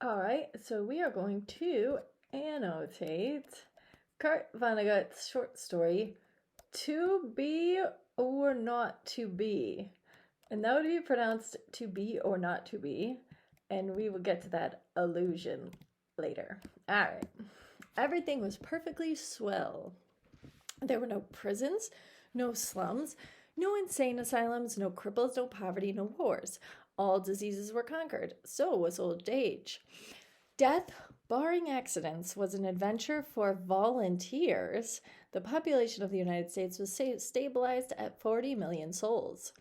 All right, so we are going to annotate Kurt Vonnegut's short story, To Be or Not to Be. And that would be pronounced to be or not to be. And we will get to that illusion later. All right. Everything was perfectly swell. There were no prisons, no slums, no insane asylums, no cripples, no poverty, no wars. All diseases were conquered. So was old age. Death, barring accidents, was an adventure for volunteers. The population of the United States was stabilized at 40 million souls.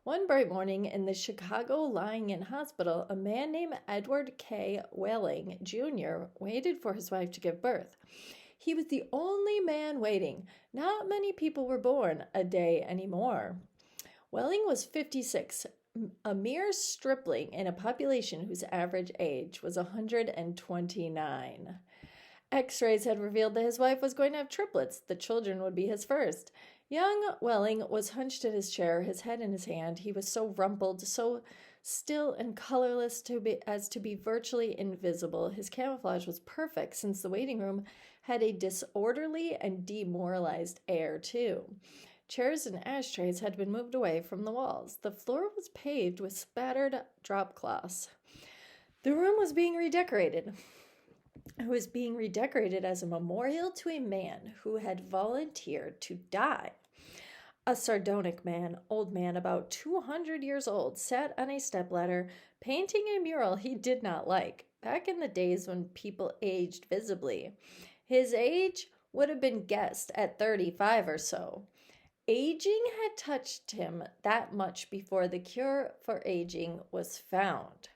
One bright morning in the Chicago Lying-in Hospital, a man named Edward K. Welling Jr. waited for his wife to give birth. He was the only man waiting. Not many people were born a day anymore. Welling was 56, a mere stripling in a population whose average age was 129. X-rays had revealed that his wife was going to have triplets. The children would be his first. Young Welling was hunched in his chair, his head in his hand. He was so rumpled, so still and colorless as to be virtually invisible. His camouflage was perfect, since the waiting room had a disorderly and demoralized air, too. Chairs and ashtrays had been moved away from the walls. The floor was paved with spattered drop cloths. The room was being redecorated. It was being redecorated as a memorial to a man who had volunteered to die. A sardonic man, old man about 200 years old, sat on a stepladder painting a mural he did not like, back in the days when people aged visibly. His age would have been guessed at 35 or so. Aging had touched him that much before the cure for aging was found.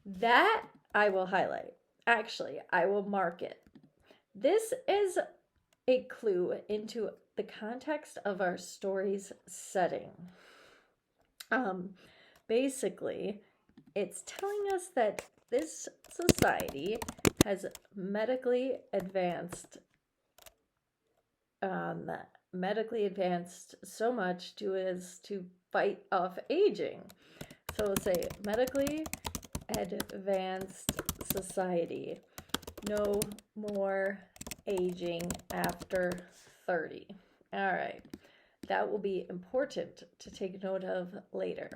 That I will highlight. Actually, I will mark it. This is a clue into the context of our story's setting. Basically, it's telling us that this society has medically advanced so much as to fight off aging. So we'll say medically advanced society. No more aging after 30. All right. That will be important to take note of later.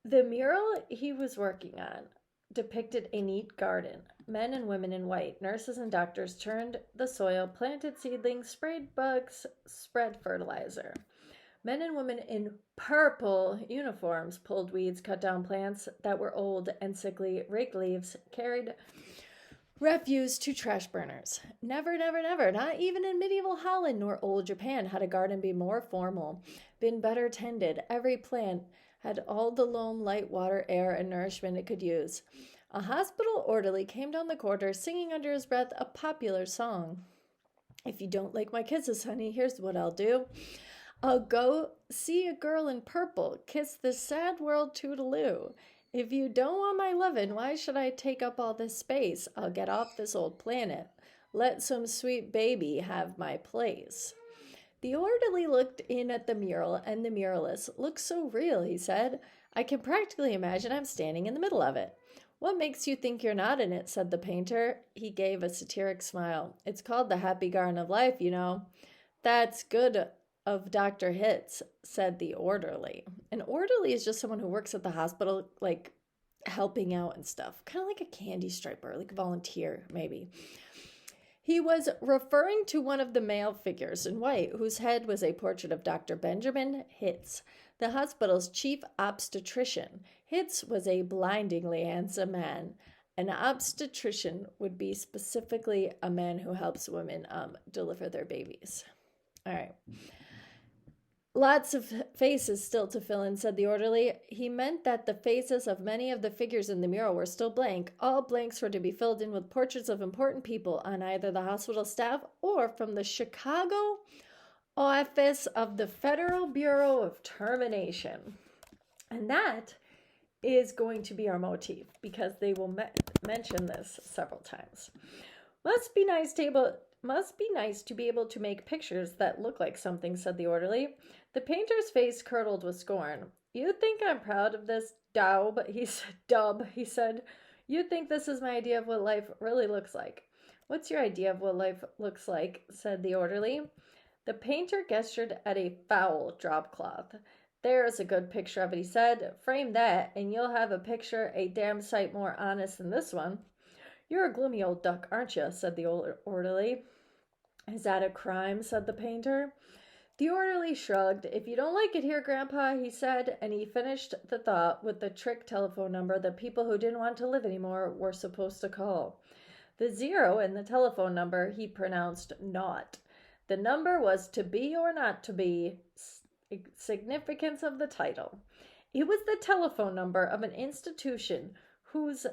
The mural he was working on depicted a neat garden. Men and women in white, nurses and doctors, turned the soil, planted seedlings, sprayed bugs, spread fertilizer. Men and women in purple uniforms pulled weeds, cut down plants that were old and sickly, raked leaves, carried refuse to trash burners. Never, never, never, not even in medieval Holland nor old Japan, had a garden been more formal, been better tended. Every plant had all the loam, light, water, air, and nourishment it could use. A hospital orderly came down the corridor singing under his breath a popular song. If you don't like my kisses, honey, here's what I'll do. I'll go see a girl in purple, kiss this sad world toodaloo. If you don't want my lovin', why should I take up all this space? I'll get off this old planet. Let some sweet baby have my place. The orderly looked in at the mural, and the muralist looks so real, he said. I can practically imagine I'm standing in the middle of it. What makes you think you're not in it? Said the painter. He gave a satiric smile. It's called the happy garden of life, you know. That's good of Dr. Hitz, said the orderly. An orderly is just someone who works at the hospital, like helping out and stuff. Kind of like a candy striper, like a volunteer, maybe. He was referring to one of the male figures in white, whose head was a portrait of Dr. Benjamin Hitz, the hospital's chief obstetrician. Hitz was a blindingly handsome man. An obstetrician would be specifically a man who helps women deliver their babies. All right. Lots of faces still to fill in, said the orderly. He meant that the faces of many of the figures in the mural were still blank. All blanks were to be filled in with portraits of important people on either the hospital staff or from the Chicago office of the Federal Bureau of Termination. And that is going to be our motif because they will mention this several times. Must be nice to be able to make pictures that look like something, said the orderly. The painter's face curdled with scorn. You think I'm proud of this, Dub? He said. You think this is my idea of what life really looks like. What's your idea of what life looks like? Said the orderly. The painter gestured at a foul dropcloth. There's a good picture of it, he said. Frame that, and you'll have a picture a damn sight more honest than this one. You're a gloomy old duck, aren't you? Said the orderly. Is that a crime? Said the painter. The orderly shrugged. If you don't like it here, Grandpa, he said, and he finished the thought with the trick telephone number that people who didn't want to live anymore were supposed to call. The 0 in the telephone number he pronounced naught. The number was to be or not to be, significance of the title. It was the telephone number of an institution whose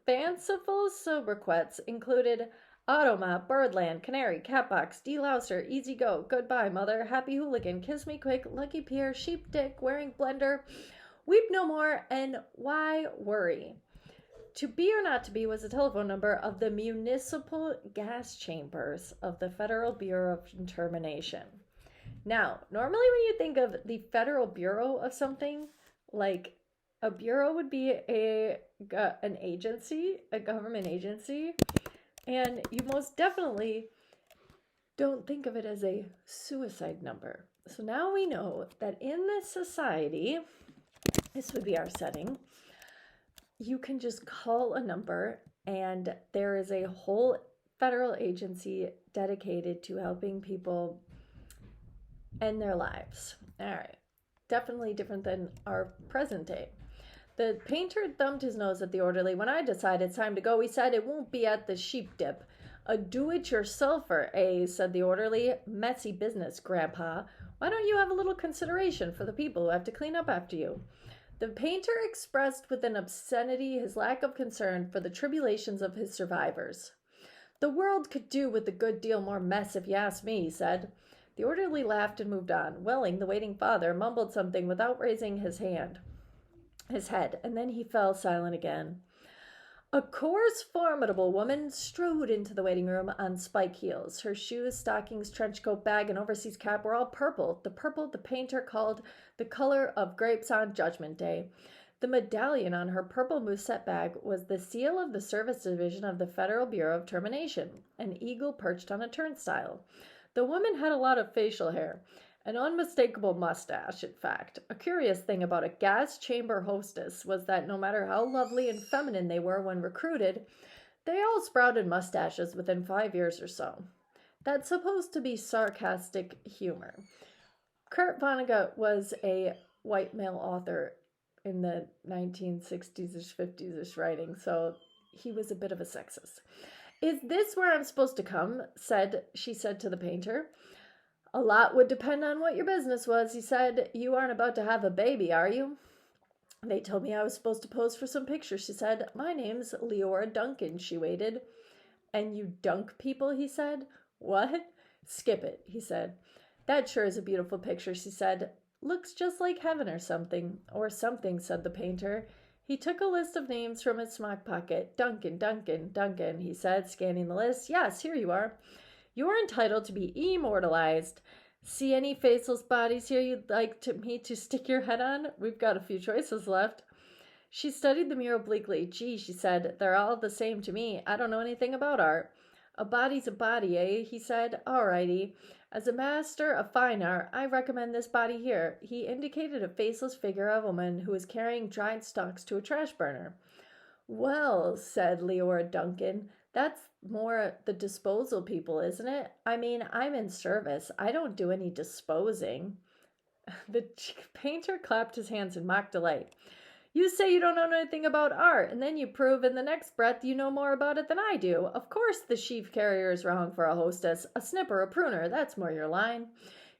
fanciful sobriquets included Automap, Birdland, Canary, Catbox, Delouser, Easy Go, Goodbye Mother, Happy Hooligan, Kiss Me Quick, Lucky Pierre, Sheep Dick, Wearing Blender, Weep No More, and Why Worry. To be or not to be was the telephone number of the municipal gas chambers of the Federal Bureau of Termination. Now, normally when you think of the Federal Bureau of something, like a bureau would be an agency, a government agency, and you most definitely don't think of it as a suicide number. So now we know that in this society, this would be our setting, you can just call a number and there is a whole federal agency dedicated to helping people end their lives. All right. Definitely different than our present day. The painter thumbed his nose at the orderly. When I decide it's time to go, he said, it won't be at the sheep dip. A do-it-yourselfer, eh? Said the orderly. Messy business, Grandpa. Why don't you have a little consideration for the people who have to clean up after you? The painter expressed with an obscenity his lack of concern for the tribulations of his survivors. The world could do with a good deal more mess, if you ask me, he said. The orderly laughed and moved on. Welling, the waiting father, mumbled something without raising his head, and then he fell silent again. A coarse, formidable woman strode into the waiting room on spike heels. Her shoes, stockings, trench coat, bag, and overseas cap were all purple, the purple the painter called the color of grapes on Judgment Day. The medallion on her purple musette bag was the seal of the Service Division of the Federal Bureau of Termination, an eagle perched on a turnstile. The woman had a lot of facial hair, an unmistakable mustache, in fact. A curious thing about a gas chamber hostess was that no matter how lovely and feminine they were when recruited, they all sprouted mustaches within 5 years or so. That's supposed to be sarcastic humor. Kurt Vonnegut was a white male author in the 1960s-ish, 50s-ish writing, so he was a bit of a sexist. Is this where I'm supposed to come? She said to the painter. A lot would depend on what your business was, he said. You aren't about to have a baby, are you? They told me I was supposed to pose for some pictures, she said. My name's Leora Duncan, she waited. And you dunk people, he said. What? Skip it, he said. That sure is a beautiful picture, she said. Looks just like heaven or something. Or something, said the painter. He took a list of names from his smock pocket. Duncan, Duncan, Duncan, he said, scanning the list. Yes, here you are. You're entitled to be immortalized. See any faceless bodies here you'd like me to stick your head on? We've got a few choices left. She studied the mural obliquely. Gee, she said, they're all the same to me. I don't know anything about art. A body's a body, eh? He said. All righty. As a master of fine art, I recommend this body here. He indicated a faceless figure of a woman who was carrying dried stalks to a trash burner. Well, said Leora Duncan, that's more the disposal people, isn't it? I mean, I'm in service. I don't do any disposing. The painter clapped his hands in mock delight. You say you don't know anything about art, and then you prove in the next breath you know more about it than I do. Of course the sheaf carrier is wrong for a hostess. A snipper, a pruner, that's more your line.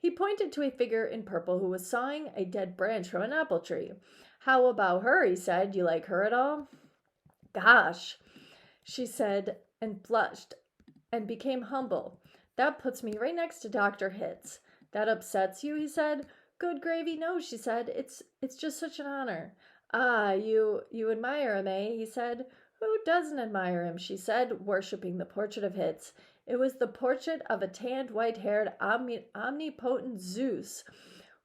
He pointed to a figure in purple who was sawing a dead branch from an apple tree. How about her, he said. You like her at all? Gosh, she said, and blushed and became humble. That puts me right next to Dr. Hitz. That upsets you, he said. Good gravy, no, she said. It's just such an honor. Ah, you admire him, eh? He said. Who doesn't admire him? She said, worshipping the portrait of Hitz. It was the portrait of a tanned, white-haired, omnipotent Zeus,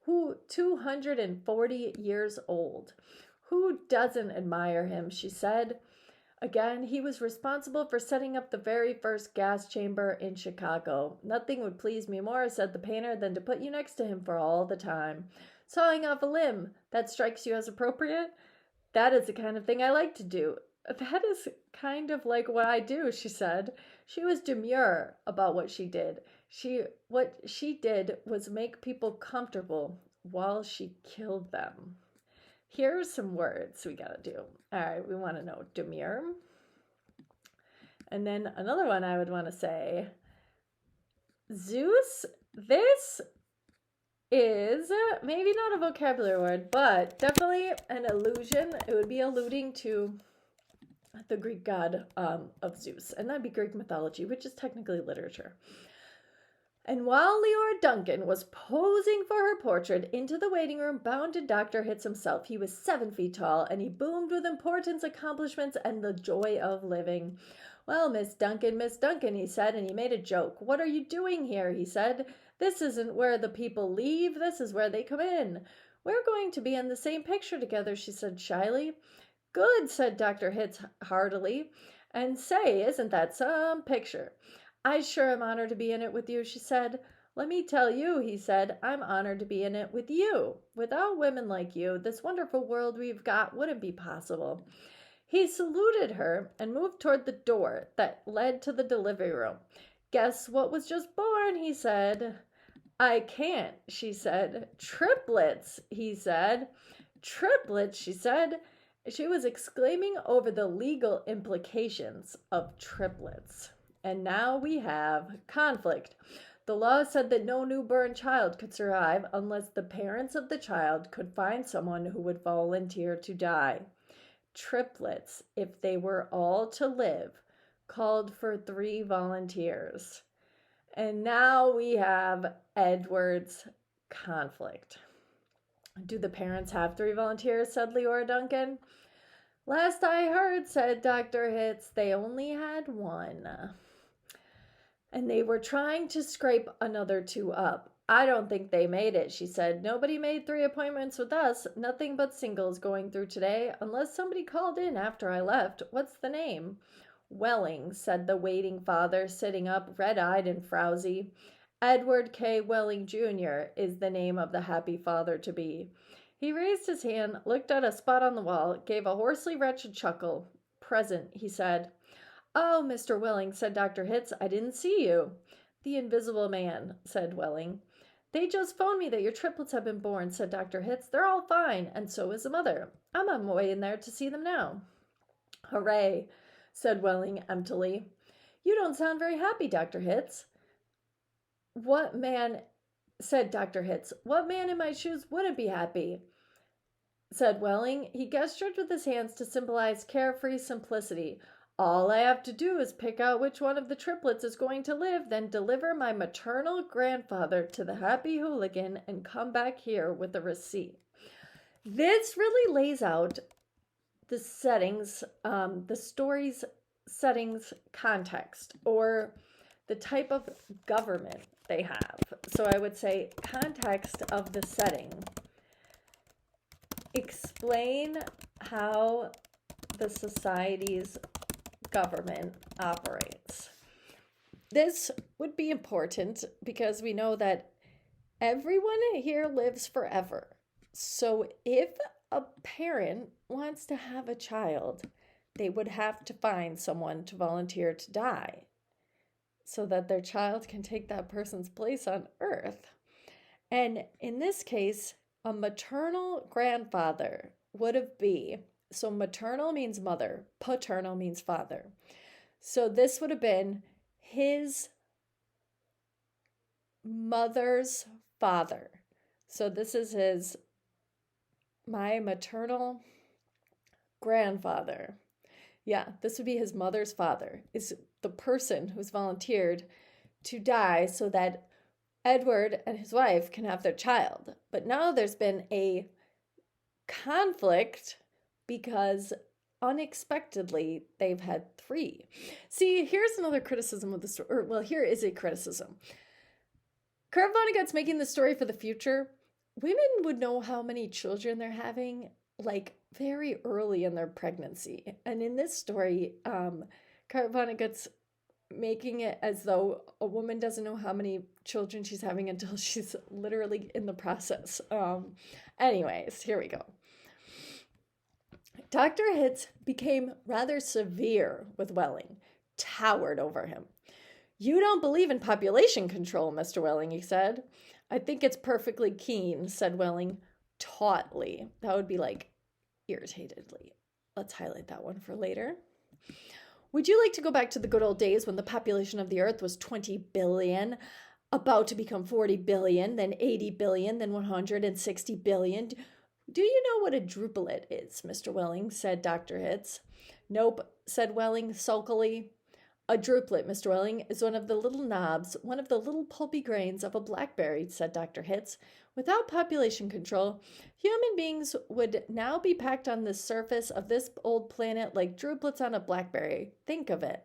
who 240 years old. Who doesn't admire him? She said. Again, he was responsible for setting up the very first gas chamber in Chicago. Nothing would please me more, said the painter, than to put you next to him for all the time. Sawing off a limb, that strikes you as appropriate? That is the kind of thing I like to do. That is kind of like what I do, she said. She was demure about what she did. What she did was make people comfortable while she killed them. Here are some words we gotta do. All right, we want to know demure. And then another one I would want to say, Zeus. This is maybe not a vocabulary word, but definitely an allusion. It would be alluding to the Greek god of Zeus, and that'd be Greek mythology, which is technically literature. And while Leora Duncan was posing for her portrait, into the waiting room bounded Dr. Hitz himself. He was 7 feet tall, and he boomed with importance, accomplishments, and the joy of living. Well, Miss Duncan, he said, and he made a joke. What are you doing here? He said. This isn't where the people leave. This is where they come in. We're going to be in the same picture together, she said shyly. Good, said Dr. Hitz heartily. And say, isn't that some picture? I sure am honored to be in it with you, she said. Let me tell you, he said, I'm honored to be in it with you. Without women like you, this wonderful world we've got wouldn't be possible. He saluted her and moved toward the door that led to the delivery room. Guess what was just born, he said. I can't, she said. Triplets, he said. Triplets, she said. She was exclaiming over the legal implications of triplets. And now we have conflict. The law said that no newborn child could survive unless the parents of the child could find someone who would volunteer to die. Triplets, if they were all to live, called for 3 volunteers. And now we have Edward's conflict. Do the parents have 3 volunteers, said Leora Duncan. Last I heard, said Dr. Hitz, they only had 1. And they were trying to scrape another 2 up. I don't think they made it, she said. Nobody made 3 appointments with us. Nothing but singles going through today, unless somebody called in after I left. What's the name? Welling, said the waiting father, sitting up, red-eyed and frowsy. Edward K. Welling, Jr. is the name of the happy father-to-be. He raised his hand, looked at a spot on the wall, gave a hoarsely wretched chuckle. Present, he said. Oh, Mr. Welling, said Dr. Hitz, I didn't see you. The invisible man, said Welling. They just phoned me that your triplets have been born, said Dr. Hitz. They're all fine, and so is the mother. I'm on my way in there to see them now. Hooray, said Welling emptily. You don't sound very happy, Dr. Hitz. What man, said Dr. Hitz, what man in my shoes wouldn't be happy? Said Welling. He gestured with his hands to symbolize carefree simplicity. All I have to do is pick out which one of the triplets is going to live, then deliver my maternal grandfather to the happy hooligan and come back here with a receipt. This really lays out the settings, the story's settings context, or the type of government they have. So I would say context of the setting. Explain how the society's government operates. This would be important because we know that everyone here lives forever. So if a parent wants to have a child, they would have to find someone to volunteer to die so that their child can take that person's place on earth. And in this case, a maternal grandfather would have been, so maternal means mother, paternal means father. So this would have been his mother's father. So this is my maternal grandfather. Yeah, this would be his mother's father, is the person who's volunteered to die so that Edward and his wife can have their child. But now there's been a conflict because unexpectedly they've had 3. See, here's another criticism of the story. Or, well, here is a criticism. Kurt Vonnegut's making the story for the future. Women would know how many children they're having, like very early in their pregnancy. And in this story, Vonnegut's making it as though a woman doesn't know how many children she's having until she's literally in the process. Anyways, here we go. Dr. Hitz became rather severe with Welling, towered over him. "You don't believe in population control, Mr. Welling," he said. "I think it's perfectly keen," said Welling, tautly. That would be like irritatedly. Let's highlight that one for later. "Would you like to go back to the good old days when the population of the Earth was 20 billion, about to become 40 billion, then 80 billion, then 160 billion? Do you know what a druplet is, Mr. Welling?" said Dr. Hitz. "Nope," said Welling sulkily. "A druplet, Mr. Welling, is one of the little knobs, one of the little pulpy grains of a blackberry," said Dr. Hitz. "Without population control, human beings would now be packed on the surface of this old planet like druplets on a blackberry. Think of it."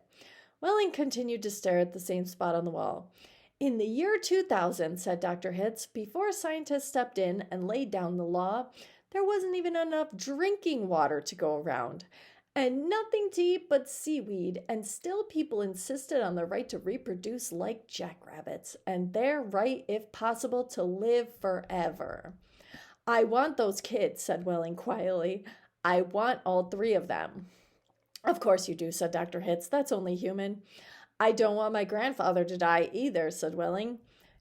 Welling continued to stare at the same spot on the wall. "In the year 2000, said Dr. Hitz, before scientists stepped in and laid down the law, there wasn't even enough drinking water to go around, and nothing to eat but seaweed, and still people insisted on the right to reproduce like jackrabbits, and their right, if possible, to live forever." "I want those kids," said Welling quietly. "I want all 3 of them." "Of course you do," said Dr. Hitz. "That's only human." "I don't want my grandfather to die either," said Welling.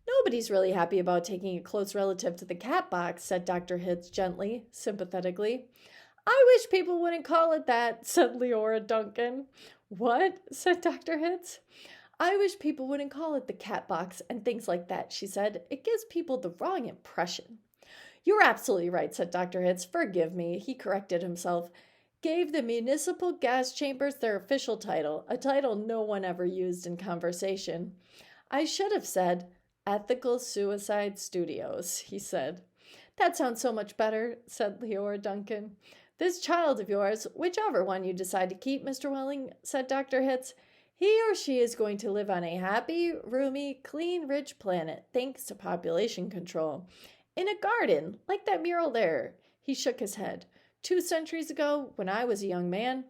"Nobody's really happy about taking a close relative to the cat box," said Dr. Hitz gently, sympathetically. "I wish people wouldn't call it that," said Leora Duncan. "What?" said Dr. Hitz. "I wish people wouldn't call it the cat box and things like that," she said. "It gives people the wrong impression." "You're absolutely right," said Dr. Hitz. "Forgive me," he corrected himself. "Gave the municipal gas chambers their official title, a title no one ever used in conversation. I should have said Ethical Suicide Studios," he said. "That sounds so much better," said Leora Duncan. "This child of yours, whichever one you decide to keep, Mr. Welling," said Dr. Hitz, "he or she is going to live on a happy, roomy, clean, rich planet, thanks to population control. In a garden, like that mural there." He shook his head. "2 centuries ago, when I was a young man,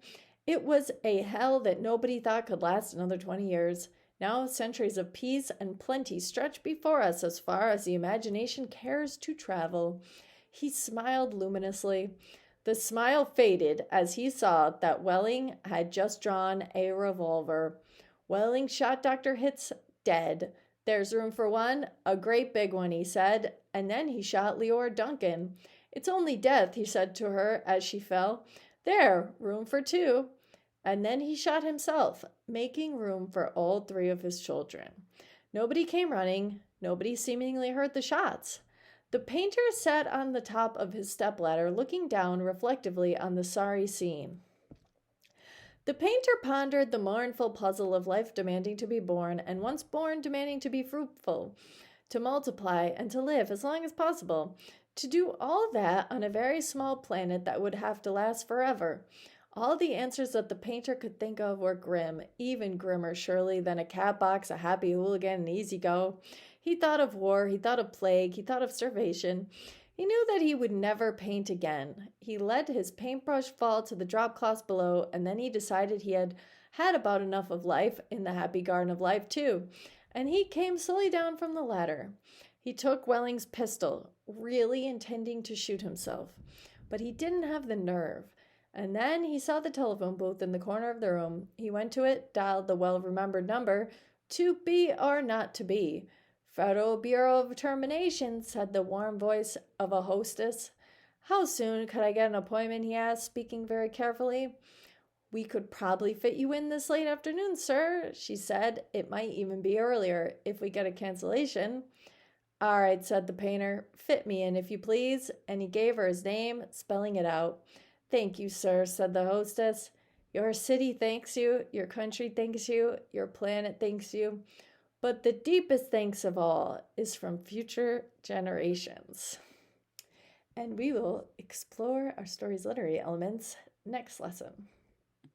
it was a hell that nobody thought could last another 20 years. Now centuries of peace and plenty stretch before us as far as the imagination cares to travel." He smiled luminously. The smile faded as he saw that Welling had just drawn a revolver. Welling shot Dr. Hitz dead. "There's room for one, a great big one," he said, and then he shot Leora Duncan. "It's only death," he said to her as she fell. "There, room for 2. And then he shot himself, making room for all 3 of his children. Nobody came running. Nobody seemingly heard the shots. The painter sat on the top of his stepladder, looking down reflectively on the sorry scene. The painter pondered the mournful puzzle of life demanding to be born, and once born demanding to be fruitful, to multiply, and to live as long as possible. To do all that on a very small planet that would have to last forever. All the answers that the painter could think of were grim, even grimmer surely than a cat box, a happy hooligan, an easy go. He thought of war, he thought of plague, he thought of starvation. He knew that he would never paint again. He let his paintbrush fall to the drop cloths below, and then he decided he had had about enough of life, in the happy garden of life too, and he came slowly down from the ladder. He took Welling's pistol, really intending to shoot himself, but he didn't have the nerve. And then he saw the telephone booth in the corner of the room. He went to it, dialed the well-remembered number, 2BR02B. "Federal Bureau of Termination," said the warm voice of a hostess. "How soon could I get an appointment?" he asked, speaking very carefully. "We could probably fit you in this late afternoon, sir," she said. "It might even be earlier, if we get a cancellation." "All right," said the painter. "Fit me in, if you please." And he gave her his name, spelling it out. "Thank you, sir," said the hostess. "Your city thanks you, your country thanks you, your planet thanks you. But the deepest thanks of all is from future generations." And we will explore our story's literary elements next lesson.